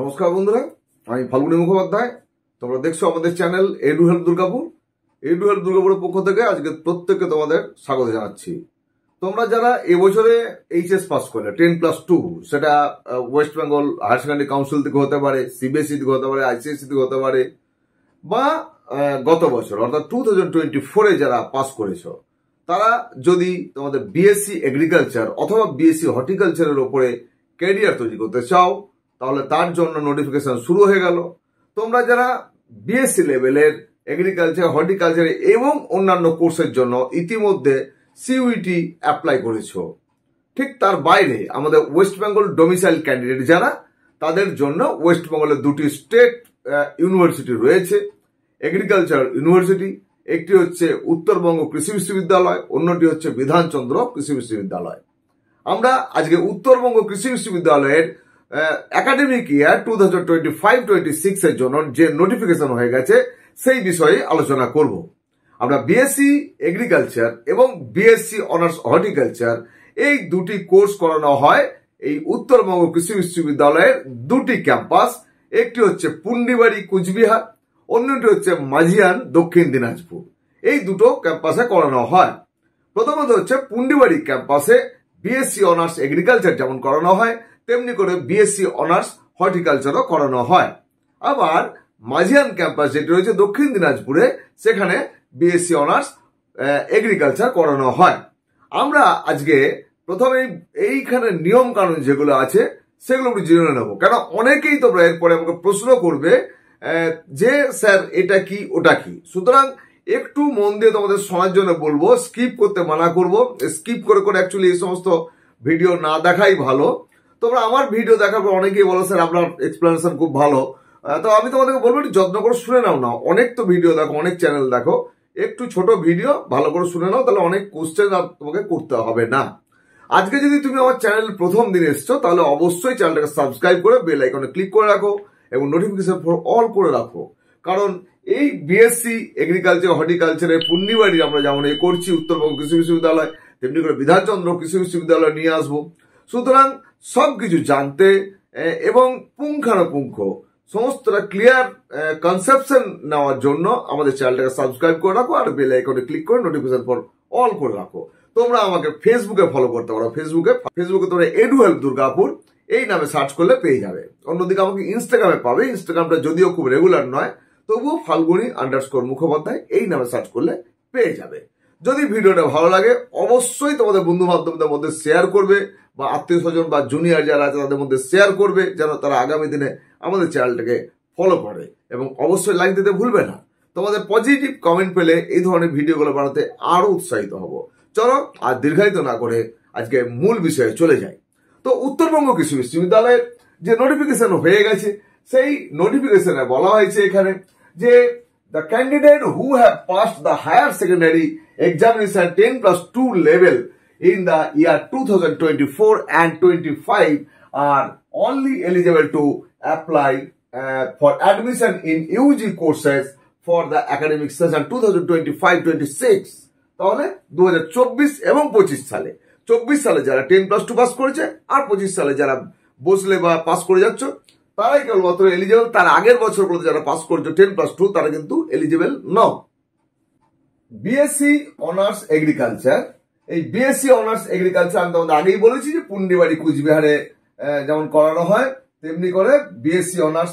নমস্কার বন্ধুরা, আমি ফাল্গুনী মুখোপাধ্যায়। তোমরা দেখছো আমাদের channel edu help Durgapur. Edu help দুর্গাপুরের পক্ষ থেকে আজকে প্রত্যেককে তোমাদের স্বাগত জানাচ্ছি। তোমরা যারা এবছরে এইচএস পাস করলে 10+2, সেটা West Bengal higher secondary council থেকে হতে পারে, সিবিএসই থেকে হতে পারে, আইসিএসসি থেকে হতে পারে, বা গত বছর অর্থাৎ 2024-এ যারা পাস করেছ, তারা যদি তোমাদের বিএসসি এগ্রিকালচার অথবা বিএসসি হর্টিকালচারের ওপরে ক্যারিয়ার তৈরি করতে চাও, তাহলে তার জন্য নোটিফিকেশন শুরু হয়ে গেল। তোমরা যারা বিএসসি লেভেলের এগ্রিকালচার, হর্টিকালচার এবং অন্যান্য কোর্সের জন্য ইতিমধ্যে সিইউটি অ্যাপ্লাই করেছো, ঠিক তার বাইরে আমাদের ওয়েস্ট বেঙ্গল ডোমিসাইল ক্যান্ডিডেট যারা, তাদের জন্য ওয়েস্ট বেঙ্গলের দুটি স্টেট ইউনিভার্সিটি রয়েছে, এগ্রিকালচার ইউনিভার্সিটি। একটি হচ্ছে উত্তরবঙ্গ কৃষি বিশ্ববিদ্যালয়, অন্যটি হচ্ছে বিধানচন্দ্র কৃষি বিশ্ববিদ্যালয়। আমরা আজকে উত্তরবঙ্গ কৃষি বিশ্ববিদ্যালয়ের একাডেমিক ইয়ার 2025-26 এর জন্য যে নোটিফিকেশন হয়ে গেছে সেই বিষয়ে আলোচনা করব। আমরা বিএসসি এগ্রিকালচার এবং বিএসসি অনার্স হর্টিকালচার এই দুটি কোর্স করানো হয় এই উত্তরবঙ্গ কৃষি বিশ্ববিদ্যালয়ের দুটি ক্যাম্পাস। একটি হচ্ছে পুন্ডিবাড়ি কুচবিহার, অন্যটি হচ্ছে মাঝিয়ান দক্ষিণ দিনাজপুর। এই দুটো ক্যাম্পাসে করানো হয়। প্রথমত হচ্ছে পুন্ডিবাড়ি ক্যাম্পাসে বিএসসি অনার্স এগ্রিকালচার যেমন করানো হয়, তেমনি করে বিএসসি অনার্স হর্টিকালচারও করানো হয়। আবার মাঝিয়ান ক্যাম্পাস যেটি রয়েছে দক্ষিণ দিনাজপুরে, সেখানে বিএসসি অনার্স এগ্রিকালচার করানো হয়। আমরা আজকে প্রথমে এইখানে নিয়ম কানুন যেগুলো আছে সেগুলো একটু জেনে নেবো, কেন অনেকেই তোমরা এরপরে আমাকে প্রশ্ন করবে যে স্যার এটা কি ওটা কি। সুতরাং একটু মন দিয়ে তোমাদের শোনার জন্য বলবো, স্কিপ করতে মানা করব। স্কিপ করে করে অ্যাকচুয়ালি এই সমস্ত ভিডিও না দেখাই ভালো। তোমরা আমার ভিডিও দেখার পর অনেকেই বলো স্যার আপনার এক্সপ্লেনেশন খুব ভালো, তো আমি তোমাদেরকে বলবো একটু যত্ন করে শুনে নাও না। অনেক তো ভিডিও দেখো, অনেক চ্যানেল দেখো, একটু ছোট ভিডিও ভালো করে শুনে নাও, তাহলে অনেক কোশ্চেন আর তোমাকে করতে হবে না। আজকে যদি তুমি আমার চ্যানেল প্রথম দিন এসছো, তাহলে অবশ্যই চ্যানেলটাকে সাবস্ক্রাইব করে বেল আইকনে ক্লিক করে রাখো এবং নোটিফিকেশন ফর অল করে রাখো। কারণ এই বিএসসি এগ্রিকালচার হর্টিকালচারের পুন্ডিবাড়ি আমরা যেমন করছি উত্তরবঙ্গ কৃষি বিশ্ববিদ্যালয়, তেমনি করে বিধানচন্দ্র কৃষি বিশ্ববিদ্যালয় নিয়ে আসবো। সুতরাং সবকিছু জানতে এবং পুঙ্খানুপুঙ্খ সমস্তটা ক্লিয়ার কনসেপশন নেওয়ার জন্য আমাদের চ্যানেলটাকে সাবস্ক্রাইব করে রাখো আর বেল আইকনে ক্লিক করে নোটিফিকেশন ফর অল করে রাখো। তোমরা আমাকে ফেসবুকে ফলো করতে পারো। ফেসবুকে তোমরা এডু হেল্প দুর্গাপুর এই নামে সার্চ করলে পেয়ে যাবে। অন্যদিকে আমাকে ইনস্টাগ্রামে পাবে। ইনস্টাগ্রামটা যদিও খুব রেগুলার নয়, তবুও ফাল্গুনী_মুখোপাধ্যায় এই নামে সার্চ করলে পেয়ে যাবে। যদি ভিডিওটা ভালো লাগে অবশ্যই তোমাদের বন্ধু বান্ধবদের মধ্যে শেয়ার করবে, বা আত্মীয় স্বজন বা জুনিয়র যারা আছে তাদের মধ্যে শেয়ার করবে, যেন তারা আগামী দিনে আমাদের চ্যানেলটাকে ফলো করে। এবং অবশ্যই লাইক দিতে ভুলবে না। তোমাদের পজিটিভ কমেন্ট পেলে এই ধরনের ভিডিওগুলো বানাতে আরো উৎসাহিত হব। চলো আর দীর্ঘায়িত না করে আজকে মূল বিষয়ে চলে যাই। তো উত্তরবঙ্গ কৃষি বিশ্ববিদ্যালয়ের যে নোটিফিকেশন হয়ে গেছে, সেই নোটিফিকেশনে বলা হয়েছে এখানে যে the candidate who have passed the higher secondary examination 10+2 level in the year 2024 and 25 are only eligible to apply for admission in UG courses for the academic session 2025-26. তাহলে 2024 এবং 25 সালে, 24 সালে যারা 10+2 পাস করেছে আর 25 সালে যারা বসলে বা পাস করে যাচ্ছ, তারাই কেবলমাত্র এলিজেবল। তার আগের বছরগুলোতে যারা পাস করেছে 10+2, তারা কিন্তু এলিজেবল নয়। বিএসসি অনার্স এগ্রিকালচার, এই বিএসসি অনার্স এগ্রিকালচার আমি তোমাদের আগেই বলেছি যে পুন্ডিবাড়ি কুচবিহারে যেমন করানো হয়, তেমনি করে বিএসসি অনার্স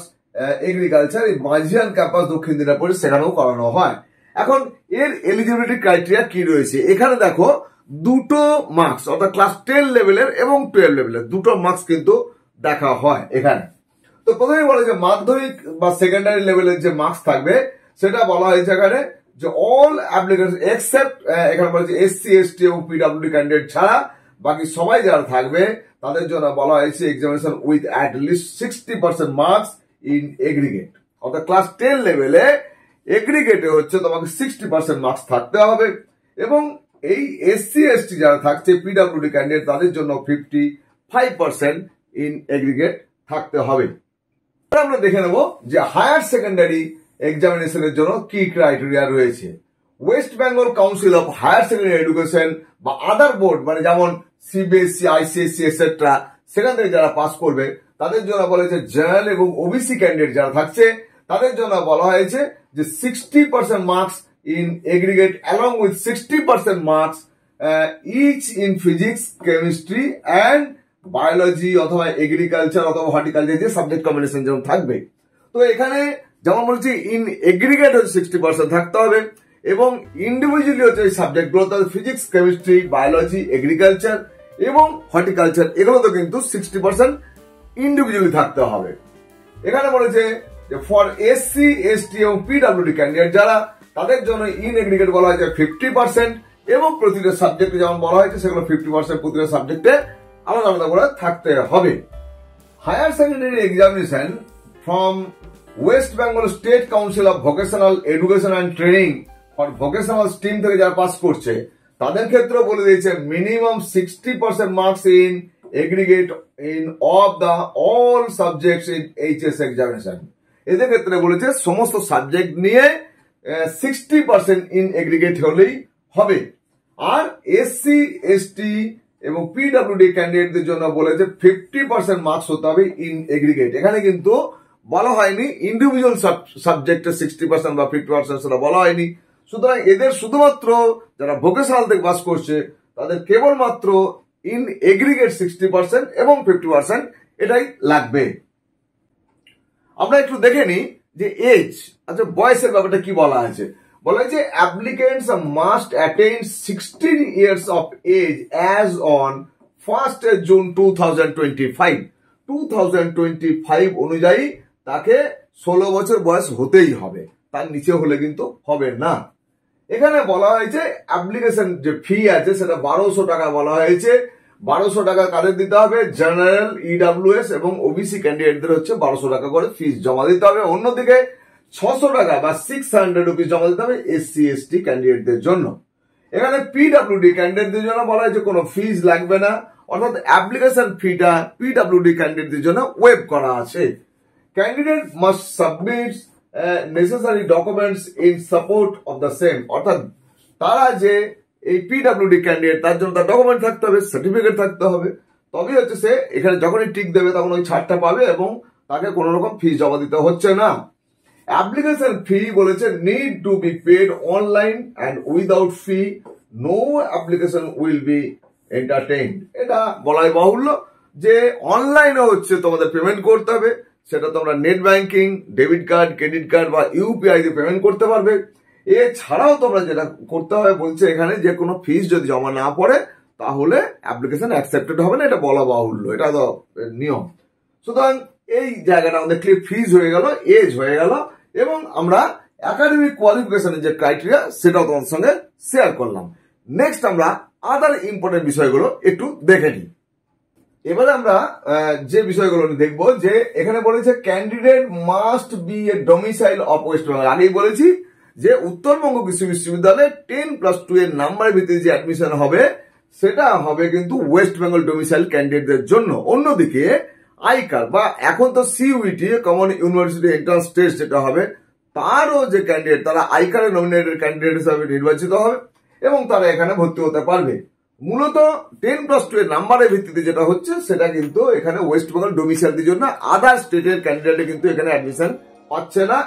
এগ্রিকালচার এই মাঝিয়ান ক্যাম্পাস দক্ষিণ দিনাজপুরে সেখানেও করানো হয়। এখন এর এলিজিবিলিটি ক্রাইটেরিয়া কি রয়েছে, এখানে দেখো দুটো মার্কস, অর্থাৎ ক্লাস 10 লেভেলের এবং 12 লেভেলের দুটো মার্কস কিন্তু দেখা হয় এখানে। তো প্রথমে বলে যে মাধ্যমিক বা সেকেন্ডারি লেভেলের যে মার্কস থাকবে সেটা বলা হয়েছে এখানে যে অল অ্যাপ্লিকেশন এক্সেপ্ট, এখানে বলেছে এসসি এসটি এবং পিডব্লিউডি ক্যান্ডিডেট ছাড়া বাকি সবাই যারা থাকবে তাদের জন্য বলা হয়েছে examination with at least 60% marks in aggregate. অর্থাৎ ক্লাস 10 লেভেলে এগ্রিগেটে হচ্ছে তোমাকে 60% মার্কস থাকতে হবে, এবং এই এসসি এসটি যারা থাকছে পিডব্লিউডি ক্যান্ডিডেট তাদের জন্য 55% ইন এগ্রিগেট থাকতে হবে। আমরা দেখে নেব যে হায়ার সেকেন্ডারি এক্সামিনেশনের জন্য কি ক্রাইটেরিয়া রয়েছে। West Bengal council of higher secondary education বা আদার বোর্ড, মানে যেমন সিবিএসসি, আইসিএসসি এটসেট্রা, সেখান থেকে যারা পাস করবে তাদের জন্য বলা হয়েছে জেনারেল এবং ওবিসি ক্যান্ডিডেট যারা থাকছে তাদের জন্য বলা হয়েছে যে 60% marks in aggregate along with 60% marks each in physics, chemistry and biology অথবা এগ্রিকালচার অথবা হর্টিকালচার যে সাবজেক্ট কম্বিনেশন যেমন থাকবে। তো এখানে যেমন বলছি ইন এগ্রিগেট হচ্ছে 60% থাকতে হবে এবং ইন্ডিভিজুয়ালি হচ্ছে এই সাবজেক্টগুলো ফিজিক্স, কেমিস্ট্রি, বায়োলজি, এগ্রিকালচার এবং হর্টিকালচার এগুলো তো কিন্তু 60% ইন্ডিভিজুয়ালি থাকতে হবে। এখানে বলেছে যে ফর এসসি, এসটি এবং পিডব্লিউডি ক্যান্ডিডেট যারা তাদের জন্য ইন এগ্রিগেট বলা হয়েছে 50% এবং প্রতিটা সাবজেক্টে যেমন বলা হয়েছে সেগুলো 50% প্রতিটা সাবজেক্টে আলাদা আলাদা করে থাকতে হবে। Higher secondary examination from West Bengal state council of vocational education and training for vocational stream থেকে যারা পাস করছে তাদের ক্ষেত্রে বলে দিয়েছে minimum 60% marks in aggregate in of the all subjects in HS examination. এদের ক্ষেত্রে বলেছে সমস্ত সাবজেক্ট নিয়ে 60% ইন এগ্রিগেট হলেই হবে। আর এসসি, এসটি এবং পিডব্লিউডি ক্যান্ডিডেটদের জন্য বলেছে 50% মার্কস হতে হবে ইন এগ্রিগেট। এখানে কিন্তু বলা হয়নি ইন্ডিভিজুয়াল সাবজেক্টে 60% বা 50% সেটা বলা হয়নি। সুতরাং এদের শুধুমাত্র যারা ভোকেশনাল থেকে পাস করছে তাদের কেবলমাত্র ইন এগ্রিগেট 60% এবং 50% এটাই লাগবে। আমরা একটু দেখে নিই যে এজ, আচ্ছা বয়সের ব্যাপারটা কি বলা আছে। বলা হয়েছে applicants must attain 16 years of age as on 1st June 2025 2025 অনুযায়ী তাকে 16 বছর বয়স হতেই হবে, তার নিচে হলে কিন্তু হবে না। এখানে বলা হয়েছে অ্যাপ্লিকেশন যে ফি আছে সেটা 1200 টাকা বলা হয়েছে। 1200 টাকা কাদের দিতে হবে? জেনারেল, ইডব্লিউএস এবং ওবিসি ক্যান্ডিডেটদের হচ্ছে 1200 টাকা করে ফিস জমা দিতে হবে। অন্যদিকে 600 টাকা বা 600 রুপিস জমা দিতে হবে এসসি, এসটি ক্যান্ডিডেটদের জন্য। এখানে পিডব্লিউডি ক্যান্ডিডেটদের জন্য বলা হয়েছে কোনো ফিস লাগবে না, অর্থাৎ অ্যাপ্লিকেশন ফিটা পিডব্লিউডি ক্যান্ডিডেটদের জন্য ওয়েভ করা আছে। Candidate must submit necessary documents in support of the same, অর্থাৎ তারা যে এই পিডব্লিউডি ক্যান্ডিডেট তার জন্য তার ডকুমেন্ট থাকতে হবে, সার্টিফিকেট থাকতে হবে, তবে হচ্ছে সে এখানে যখনই টিক দেবে তখন ওই ছাড়টা পাবে এবং তাকে কোনো রকম ফি জমা দিতে হচ্ছে না। অ্যাপ্লিকেশন ফি বলেছে need to be paid online and without fee no application will be entertained. এটা বলাই বাহুল্য যে অনলাইনে হচ্ছে তোমাদের পেমেন্ট করতে হবে, সেটা তোমরা net banking, debit card, credit card বা ইউপিআই দিয়ে পেমেন্ট করতে পারবে। এছাড়াও তোমরা যেটা করতে হবে বলছে এখানে যে কোনো ফিস যদি জমা না পড়ে তাহলে অ্যাপ্লিকেশন অ্যাকসেপ্টেড হবে না, এটা বলা বাহুল্য, এটা তো নিয়ম। সুতরাং এই জায়গাটা আমাদের ক্লিয়ার, ফিজ হয়ে গেল, এজ হয়ে গেল এবং আমরা একাডেমিক কোয়ালিফিকেশনের যে ক্রাইটেরিয়া সেটাও তোমার সঙ্গে শেয়ার করলাম। নেক্সট আমরা আদার ইম্পর্টেন্ট বিষয়গুলো একটু দেখে নিই। এবারে আমরা যে বিষয়গুলো দেখবো যে এখানে বলেছে candidate must B A domicile of West Bengal. আগেই বলেছি যে উত্তরবঙ্গ কৃষি বিশ্ববিদ্যালয়ে 10+2 এর নাম্বারের ভিত্তিতে যে অ্যাডমিশন হবে সেটা হবে কিন্তু ওয়েস্ট বেঙ্গল ডোমিসাইল ক্যান্ডিডেটদের জন্য। অন্যদিকে আইকার বা এখন তো CUET common university entrance test যেটা হবে তারও যে ক্যান্ডিডেট তারা আইকারে নমিনেটেড ক্যান্ডিডেট হিসাবে নির্বাচিত হবে এবং তারা এখানে ভর্তি হতে পারবে। মূলত 10+2 এর নাম্বারের ভিত্তিতে যেটা হচ্ছে সেটা কিন্তু এখানে ওয়েস্ট বেঙ্গল ডোমিসাইলদের জন্য আদার স্টেটের ক্যান্ডিডেট কিন্তু এখানে অ্যাডমিশন পাচ্ছে না।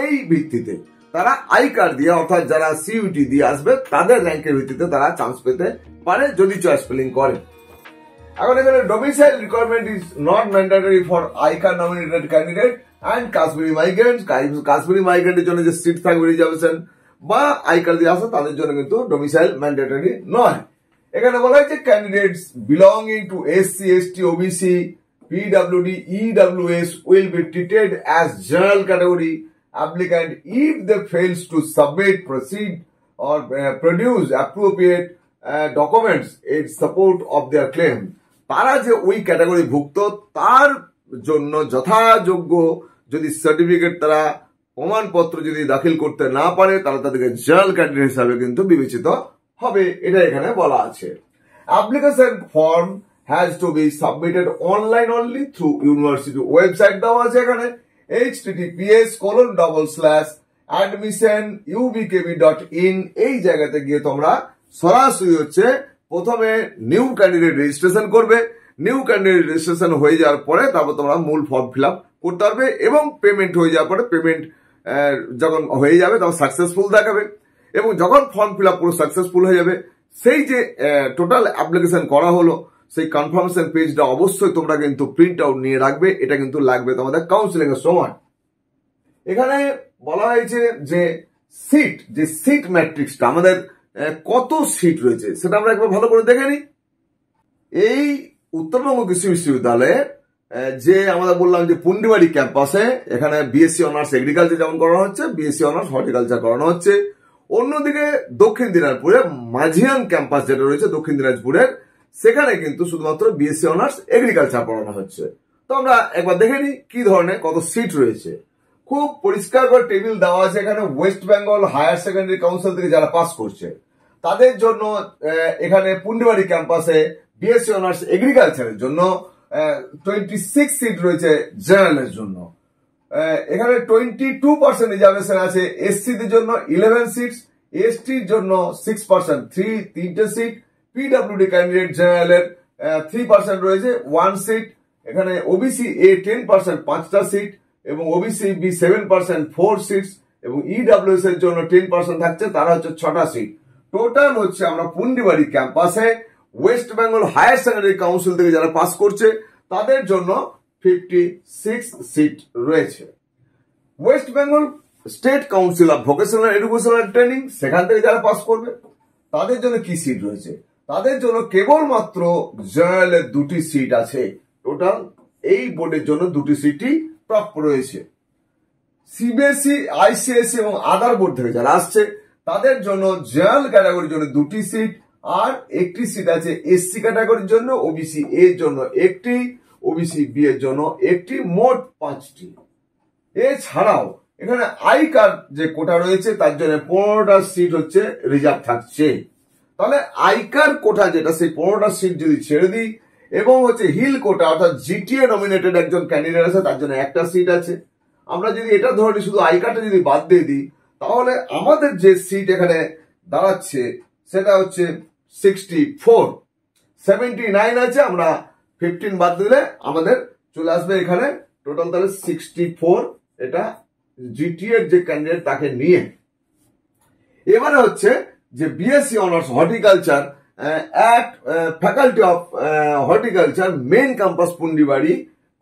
এই ভিত্তিতে তারা আইকার দিয়ে অর্থাৎ যারা সিইউটি দিয়ে আসবে তাদের র্যাঙ্কের ভিত্তিতে তারা চান্স পেতে পারে যদি চয়েস ফিলিং করে। এখন এখানে domicile requirement is not mandatory for ICAR nominated candidate and Kashmiri migrant. Kashmiri মাইগ্রেন্টের জন্য যে সিট থাকবে রিজার্ভেশন বা আইকার দিয়ে আসে তাদের জন্য কিন্তু ডোমিসাইল ম্যান্ডেটরি নয়। এখানে বলা হয়েছে candidates belonging to SC, ST, OBC, PWD, EWS will be treated as general category applicant if they fails to submit, proceed or produce appropriate documents in support of their claim। তারা যে ওই category ভুক্ত তার জন্য যথাযোগ্য যদি certificate তারা প্রমাণপত্র যদি দাখিল করতে না পারে তাহলে তাদেরকে জেনারেল ক্যান্ডিডেট হিসাবে কিন্তু বিবেচিত হবে, এটা এখানে বলা আছে। Application form has to be submitted online only through university website দেওয়া আছে এখানে https:/admissionubkb.in। এই জায়গাতে গিয়ে তোমরা সরাসরি হচ্ছে প্রথমে নিউ ক্যান্ডিডেট রেজিস্ট্রেশন করবে, নিউ ক্যান্ডিডেট রেজিস্ট্রেশন হয়ে যাওয়ার পরে তারপর তোমরা মূল ফর্ম ফিল আপ করতে পারবে এবং পেমেন্ট হয়ে যাওয়ার পরে পেমেন্ট যখন হয়ে যাবে তখন সাকসেসফুল দেখাবে এবং যখন ফর্ম ফিল আপ পুরো সাকসেসফুল হয়ে যাবে সেই যে টোটাল অ্যাপ্লিকেশন করা হলো সেই কনফার্মেশন পেজটা অবশ্যই তোমরা কিন্তু প্রিন্ট আউট নিয়ে রাখবে। এটা কিন্তু লাগবে তোমাদের কাউন্সিলিং এর সময়। এখানে বলা হয়েছে যে সিট ম্যাট্রিক্সটা আমাদের কত সিট রয়েছে সেটা আমরা একবার ভালো করে দেখে নিই। এই উত্তরবঙ্গ কৃষি বিশ্ববিদ্যালয়ে যে আমরা বললাম যে পুন্ডিবাড়ি ক্যাম্পাসে এখানে বিএসসি অনার্স এগ্রিকালচার যেমন করানো হচ্ছে, বিএসসি অনার্স হর্টিকালচার করানো হচ্ছে। অন্যদিকে দক্ষিণ দিনাজপুরে মাঝিয়ান ক্যাম্পাস যেটা রয়েছে দক্ষিণ দিনাজপুরের, সেখানে কিন্তু শুধুমাত্র বিএসসি অনার্স এগ্রিকালচার পড়ানো হচ্ছে। তো আমরা একবার দেখে নিই কি ধরনের কত সিট রয়েছে। খুব পরিষ্কার করে টেবিল দেওয়া আছে এখানে। West Bengal higher secondary council থেকে যারা পাস করছে তাদের জন্য এখানে পুন্ডিবাড়ি ক্যাম্পাসে বিএসসি অনার্স এগ্রিকালচারের জন্য 26 সিট রয়েছে জেনারেলের জন্য। এখানে 22% রিজার্ভেশন আছে এসসিদের জন্য 11 সিট, এসটির জন্য 6% 3 সিট, পিডব্লিউডি ক্যান্ডিডেট জেনারেলের 3% রয়েছে 1 সিট। এখানে ওবিসি এ 10% 5টা সিট এবং ওবিসি বি 7% 4 সিটস এবং ইডব্লিউএস এর জন্য 10% থাকছে, তারা হচ্ছে 6টা সিট। টোটাল হচ্ছে আমরা পুন্ডিবাড়ি ক্যাম্পাসে West Bengal higher secondary council থেকে যারা পাস করছে তাদের জন্য 56 সিট রয়েছে। West Bengal state council of vocational educational training সেখান থেকে যারা পাস করবে তাদের জন্য কি সিট রয়েছে? তাদের জন্য কেবলমাত্র জেনারেলের 2টি সিট আছে। টোটাল এই বোর্ডের জন্য 2টি সিটই প্রাপ্য রয়েছে। সিবিএসই, আইসিএসসি এবং আদার বোর্ড থেকে যারা আসছে তাদের জন্য জেনারেল ক্যাটাগরির জন্য 2টি সিট আর 1টি সিট আছে এসসি ক্যাটাগরির জন্য, ওবিসি এর জন্য 1টি, ওবিসি বি এর জন্য 1টি, মোট 5টি। এছাড়াও এখানে আই কার্ড যে কোটা রয়েছে তার জন্য 15টা সিট হচ্ছে রিজার্ভ থাকছে। তাহলে আই কার্ড কোটা যেটা সেই 15টা সিট যদি ছেড়ে দিই এবং হচ্ছে হিল কোটা অর্থাৎ জিটিএ নমিনেটেড একজন ক্যান্ডিডেট আছে তার জন্য 1টা সিট আছে। আমরা যদি এটা ধরে নিই শুধু আই কার্ডটা যদি বাদ দিয়ে দিই তাহলে আমাদের যে সিট এখানে দাঁড়াচ্ছে সেটা হচ্ছে 64, 79 আছে। আমরা 15 বাদ দিলে আমাদের চলে আসবে এখানে টোটাল তাহলে 64। এটা জিটিএর যে ক্যান্ডিডেট তাকে নিয়ে। এবারে হচ্ছে যে BSc honours horticulture at faculty of horticulture main campus Pundibari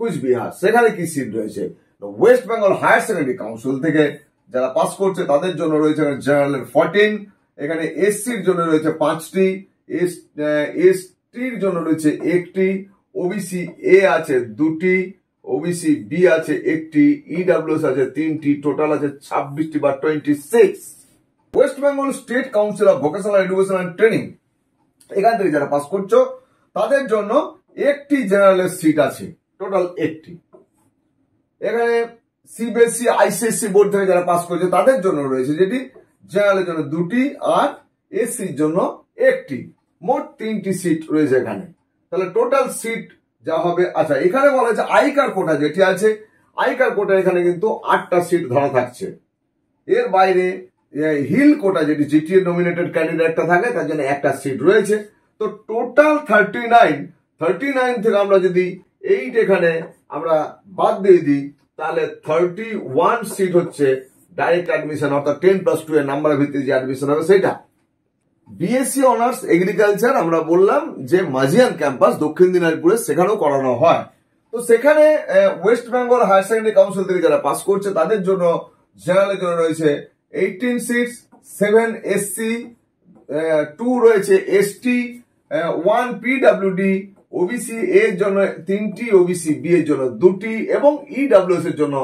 Cooch Behar, সেখানে কি সিট রয়েছে? West Bengal higher secondary council থেকে যারা পাস করছে তাদের জন্য রয়েছে জেনারেলের 14, এখানে এসসির জন্য রয়েছে 5টি, এসটির জন্য রয়েছে 1টি, ওবিসি এ আছে 2টি, ওবিসি বি আছে 1টি, ইডব্লিউএস আছে 3টি, টোটাল আছে 26টি বা 26। West Bengal state council of vocational education and training এখান থেকে যারা পাস করছো তাদের জন্য 1টি জেনারেলের সিট আছে, টোটাল 1টি। এখানে সিবিএসসি, আইসিএসসি বোর্ড থেকে যারা পাস করছে তাদের জন্য রয়েছে যেটি জেনারেলের জন্য 2টি আর এসসির জন্য 1টি, মোট 3টি সিট রয়েছে এখানে। তাহলে টোটাল সিট যা হবে, আচ্ছা এখানে বলা হয়েছে আই কার্ড কোটা যেটি আছে, আই কার্ড কোটা এখানে কিন্তু 8টা সিট ধরা থাকছে। এর বাইরে হিল কোটা যেটি জিটিএ নমিনেটেড ক্যান্ডিডেট একটা থাকে তার জন্য 1টা সিট রয়েছে। তো টোটাল 39 থেকে আমরা যদি 8 এখানে আমরা বাদ দিয়ে দিই তাহলে 31 সিট হচ্ছে ডাইরেক্ট অ্যাডমিশন অর্থাৎ 10+2 এর নাম্বারের ভিত্তিতে যে অ্যাডমিশন হবে সেটা। বিএসসি অনার্স এগ্রিকালচার আমরা বললাম যে মাঝিয়ান ক্যাম্পাস দক্ষিণ দিনাজপুরে সেখানেও করানো হয়। তো সেখানে West Bengal higher secondary council থেকে যারা পাস করছে তাদের জন্য জেনারেলের জন্য রয়েছে 18 সিটস, 7 এসসি, 2 রয়েছে এসটি, 1 পিডব্লিউডি, ওবিসি এর জন্য 3টি, ওবিসি বি এর জন্য 2টি এবং ইডব্লিউএস এর জন্য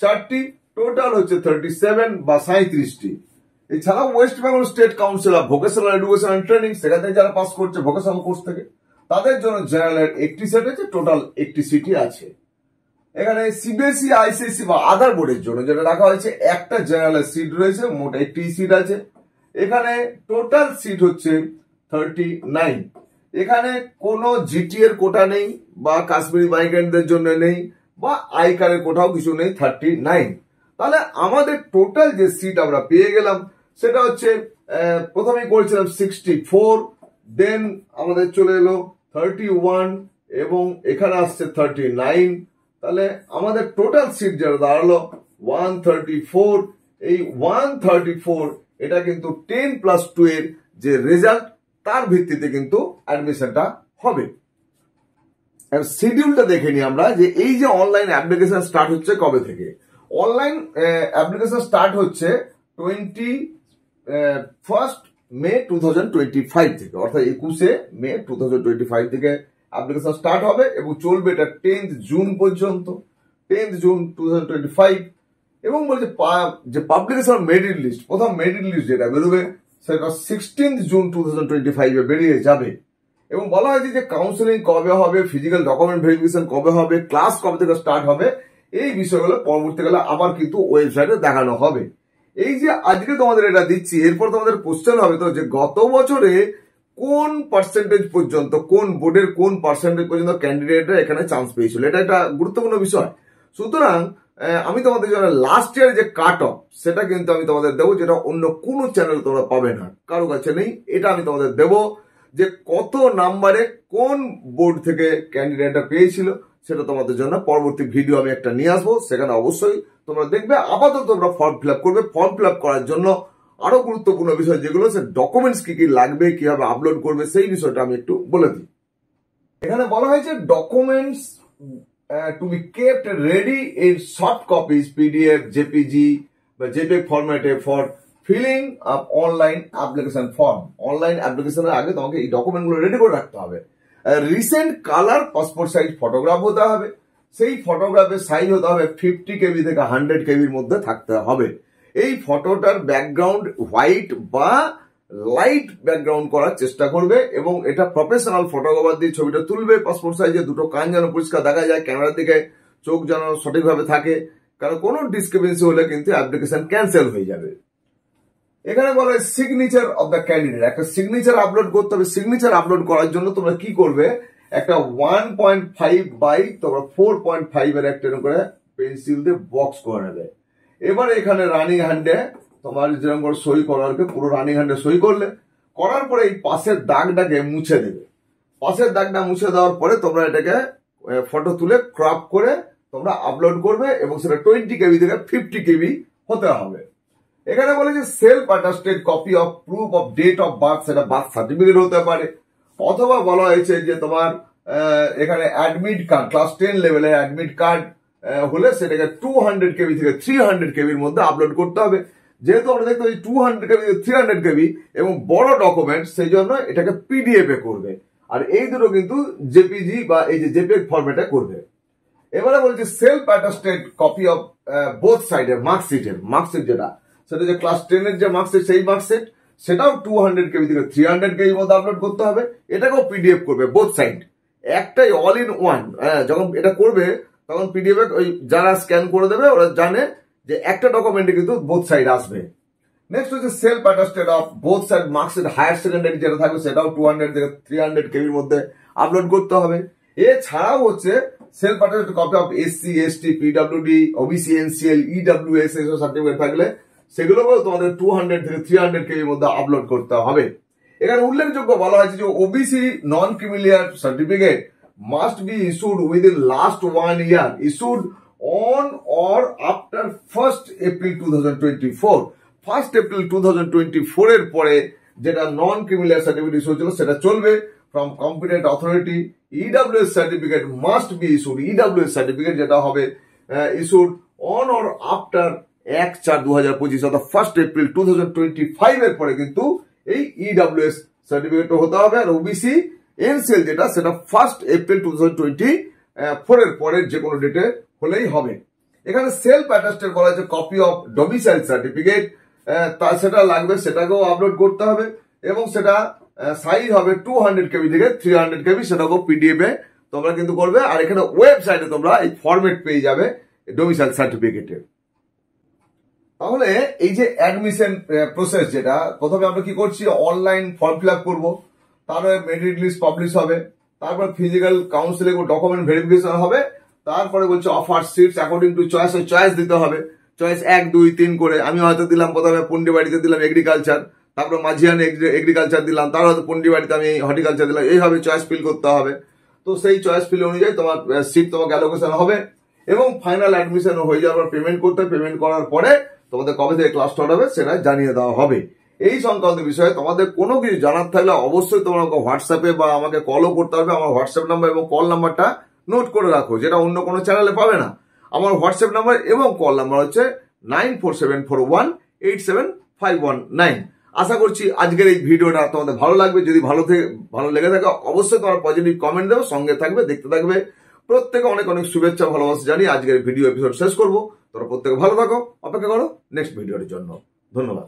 4টি, টোটাল হচ্ছে 37 বা 37টি। এছাড়াও West Bengal state council of vocational education and training সেখান থেকে যারা পাস করছে ভোকেশনাল কোর্স থেকে তাদের জন্য জেনারেলের 1টি সিট আছে, টোটাল 1টি সিটই আছে। এখানে সিবিএসই, আইসিএসসি বা আদার বোর্ডের জন্য যেটা রাখা হয়েছে 1টা জেনারেলের সিট রয়েছে, মোট 1টি সিট আছে। এখানে টোটাল সিট হচ্ছে 39। এখানে কোনো জিটি এর কোটা নেই বা কাশ্মীরি মাইগ্রেন্টদের জন্য নেই বা আই কার্ডের কোটাও কিছু নেই, 39। তাহলে আমাদের টোটাল যে সিট আমরা পেয়ে গেলাম সেটা হচ্ছে প্রথমেই করেছিলাম 64, দেন আমাদের চলে এলো 31, এবং এখানে আসছে 39। তাহলে আমাদের টোটাল সিট যেটা দাঁড়ালো 134। এই 134 এটা কিন্তু 10+2 এর যে রেজাল্ট তার ভিত্তিতে কিন্তু অ্যাডমিশনটা হবে। শিডিউলটা দেখে নিই আমরা যে এই যে অনলাইন অ্যাপ্লিকেশন স্টার্ট হচ্ছে কবে থেকে। অনলাইন অ্যাপ্লিকেশন স্টার্ট হচ্ছে 21 মে 2025 থেকে, অর্থাৎ 21 মে 2025 থেকে অ্যাপ্লিকেশন স্টার্ট হবে এবং চলবে এটা 10 জুন পর্যন্ত, 10 জুন 2025। এবং বলছে যে পাবলিকেশন মেরিট লিস্ট, প্রথম মেরিট লিস্ট যেটা বেরোবে সেটা 16 জুন 2025 এ বেরিয়ে যাবে। এবং বলা হয়েছে যে কাউন্সিলিং কবে হবে, ফিজিক্যাল ডকুমেন্ট ভেরিফিকেশন কবে হবে, ক্লাস কবে থেকে স্টার্ট হবে, এই বিষয়গুলো পরবর্তীকালে আবার কিন্তু ওয়েবসাইটে দেখানো হবে। এই যে আজকে তোমাদের এটা দিচ্ছি, এরপর তোমাদের কোশ্চেন হবে তো যে গত বছরে কোন পার্সেন্টেজ পর্যন্ত, কোন বোর্ডের কোন পার্সেন্টেজ পর্যন্ত ক্যান্ডিডেটরা এখানে চান্স পেয়েছিল, এটা একটা গুরুত্বপূর্ণ বিষয়। সুতরাং আমি তোমাদের জন্য লাস্ট ইয়ার যে কাট অফ সেটা কিন্তু আমি তোমাদের দেবো, যেটা অন্য কোনো চ্যানেল তোমরা পাবে না, কারো কাছে নেই। এটা আমি তোমাদের দেবো যে কত নাম্বারে কোন বোর্ড থেকে ক্যান্ডিডেটটা পেয়েছিল, সেটা তোমাদের জন্য পরবর্তী ভিডিও আমি একটা নিয়ে আসবো, সেখানে অবশ্যই তোমরা দেখবে। আপাতত তোমরা ফর্ম ফিল আপ করবে। ফর্ম ফিল আপ করার জন্য আরো গুরুত্বপূর্ণ বিষয় যেগুলো, সে ডকুমেন্টস কি কি লাগবে, কিভাবে আপলোড করবে, সেই বিষয়টা আমি একটু বলে দিই। এখানে বলা হয়েছে documents two be kept ready in soft copies, PDF, JPG বা জেপিইজি ফরম্যাটে for filling up online application form. Online অ্যাপ্লিকেশনের আগে তোমাকে এই ডকুমেন্টগুলো রেডি করে রাখতে হবে। Recent colour passport size photograph হতে হবে। সেই ফটোগ্রাফের সাইজ হতে হবে 50 কেবি থেকে 100 কেবির মধ্যে থাকতে হবে। এই ফটোটার ব্যাকগ্রাউন্ড হোয়াইট বা লাইট ব্যাকগ্রাউন্ড করার চেষ্টা করবে এবং এটা প্রফেশনাল ফটোগ্রাফার দিয়ে ছবিটা তুলবে। পাসপোর্ট সাইজে দুটো কান যেন পরিষ্কার দেখা যায়, ক্যামেরার দিকে চোখ যেন সঠিকভাবে থাকে, কারণ কোনো ডিসক্রিপেন্সি হলে কিন্তু অ্যাপ্লিকেশন ক্যান্সেল হয়ে যাবে। এখানে বলা হয় সিগনেচার অফ দ্য ক্যান্ডিডেট, একটা সিগনেচার আপলোড করতে হবে। সিগনেচার আপলোড করার জন্য তোমরা কি করবে, একটা 1.5 বাই তোমরা 4.5 এর একটা করে পেন্সিল দিয়ে বক্স করে নেবে। এবার এখানে রানিং হ্যান্ডে তোমার যেরকম করে সই করার পুরো রানিং হ্যান্ডে সই করলে, করার পরে এই পাশের দাগটাকে মুছে দেবে। পাশের দাগটা মুছে দেওয়ার পরে তোমরা এটাকে ফটো তুলে ক্রপ করে তোমরা আপলোড করবে এবং সেটা 20 কেবি থেকে 50 কেবি হতে হবে। এখানে বলে যে self attested copy of proof of date of birth, সেটা বার্থ সার্টিফিকেট হতে পারে, অথবা বলা হয়েছে যে তোমার এখানে অ্যাডমিট কার্ড, ক্লাস 10 লেভেলের অ্যাডমিট কার্ড হলে সেটাকে 200 কেবি থেকে 300 কেবির মধ্যে আপলোড করতে হবে। যেহেতু আমরা দেখতে পাচ্ছি 200 কেবি 300 কেবি এবং বড় ডকুমেন্ট, সেই জন্য এটাকে পিডিএফ এ করবে। আর এই দুটো কিন্তু জেপিজি বা এই যে জেপিইজি ফরম্যাটে করবে। এবারে বলছে self attested copy of both সাইডের মার্কশিট যেটা, সেটা যে ক্লাস 10 এর যে মার্কশিট, সেই মার্কশিট সেটাও 200 কেবি থেকে 300 কেবির মধ্যে আপলোড করতে হবে। এটাকেও পিডিএফ করবে বোথ সাইড, একটাই অল ইন ওয়ান। যখন এটা করবে তখন পিডিএফ ওই যারা স্ক্যান করে দেবে ওরা জানে যে একটা ডকুমেন্টে কিন্তু বোথ সাইড আসবে। নেক্সট হচ্ছে self attested of both side marksheet higher secondary যেটা থাকবে, সেটাও 200 থেকে 300 কেবির মধ্যে আপলোড করতে হবে। এছাড়াও হচ্ছে self attested copy of SC, ST, PWD, OBC, NCL, EWS এসব সার্টিফিকেট থাকলে সেগুলোকেও তোমাদের 200 থেকে 300 কেবির মধ্যে আপলোড করতে হবে। এখানে উল্লেখযোগ্য বলা হয়েছে যে OBC non creamy layer certificate must be issued within last 1 year, issued on or after 1 April 2024। 1 April 2024 এর পরে যেটা নন ক্রিমিলিয়ার সার্টিফিকেট ইস্যু হয়েছিল সেটা চলবে। From competent authority EWS certificate must be issued, EWS certificate যেটা হবে ইস্যুড অন অর আফটার 1/4/2025, অর্থাৎ 1 April 2025 এর পরে কিন্তু এই ইডব্লিউএস সার্টিফিকেট হতে হবে। আর ওবিসি এনসিএল যেটা, সেটা 1 এপ্রিল 2024 এর পরের যে কোনো ডেটে হলেই হবে। এখানে সেলফ অ্যাটাস্টেড বলা হয়েছে কপি অফ ডোমিসাইল সার্টিফিকেট, সেটা লাগবে, সেটাকেও আপলোড করতে হবে এবং সেটা সাইজ হবে 200 কেবি থেকে 300 কেবি, সেটাকেও পিডিএফ এ তোমরা কিন্তু করবে। আর এখানে ওয়েবসাইটে তোমরা এই ফরম্যাট পেয়ে যাবে ডোমিসাইল সার্টিফিকেটের। তাহলে এই যে অ্যাডমিশন প্রসেস, যেটা প্রথমে আমরা কি করছি, অনলাইন ফর্ম ফিল আপ করবো, তারপরে মেরিট লিস্ট পাবলিশ হবে, তারপর ফিজিক্যাল কাউন্সিলিং ও ডকুমেন্ট ভেরিফিকেশন হবে, তারপরে বলছে offer seats according to choice, choice দিতে হবে, চয়েস 1, 2, 3 করে। আমি হয়তো দিলাম প্রথমে পুন্ডিবাড়িতে দিলাম এগ্রিকালচার, তারপরে মাঝিয়ানে এগ্রিকালচার দিলাম, তার হয়তো পুন্ডিবাড়িতে আমি হর্টিকালচার দিলাম, এইভাবে চয়েস ফিল করতে হবে। তো তো সেই চয়েস ফিল অনুযায়ী তোমার সিট তোমাকে অ্যালোকেশন হবে এবং ফাইনাল অ্যাডমিশন হয়ে যাওয়ার পর পেমেন্ট করতে হবে। পেমেন্ট করার পরে তোমাদের কবে থেকে ক্লাস স্টার্ট হবে সেটা জানিয়ে দেওয়া হবে। এই সংক্রান্ত বিষয়ে তোমাদের কোনো কিছু জানার থাকলে অবশ্যই তোমরা আমাকে হোয়াটসঅ্যাপে বা আমাকে কলও করতে হবে। আমার হোয়াটসঅ্যাপ নাম্বার এবং কল নাম্বারটা নোট করে রাখো, যেটা অন্য কোনো চ্যানেলে পাবে না। আমার হোয়াটসঅ্যাপ নাম্বার এবং কল নাম্বার হচ্ছে 9474187519। আশা করছি আজকের এই ভিডিওটা তোমাদের ভালো লাগবে। যদি ভালো লেগে থাকে অবশ্যই তোমার পজিটিভ কমেন্ট দেবে, সঙ্গে থাকবে, দেখতে থাকবে। প্রত্যেকে অনেক অনেক শুভেচ্ছা ভালোবাসা জানিয়ে আজকের ভিডিও এপিসোড শেষ করবো। তোমরা প্রত্যেকে ভালো থাকো, অপেক্ষা করো নেক্সট ভিডিওর জন্য। ধন্যবাদ।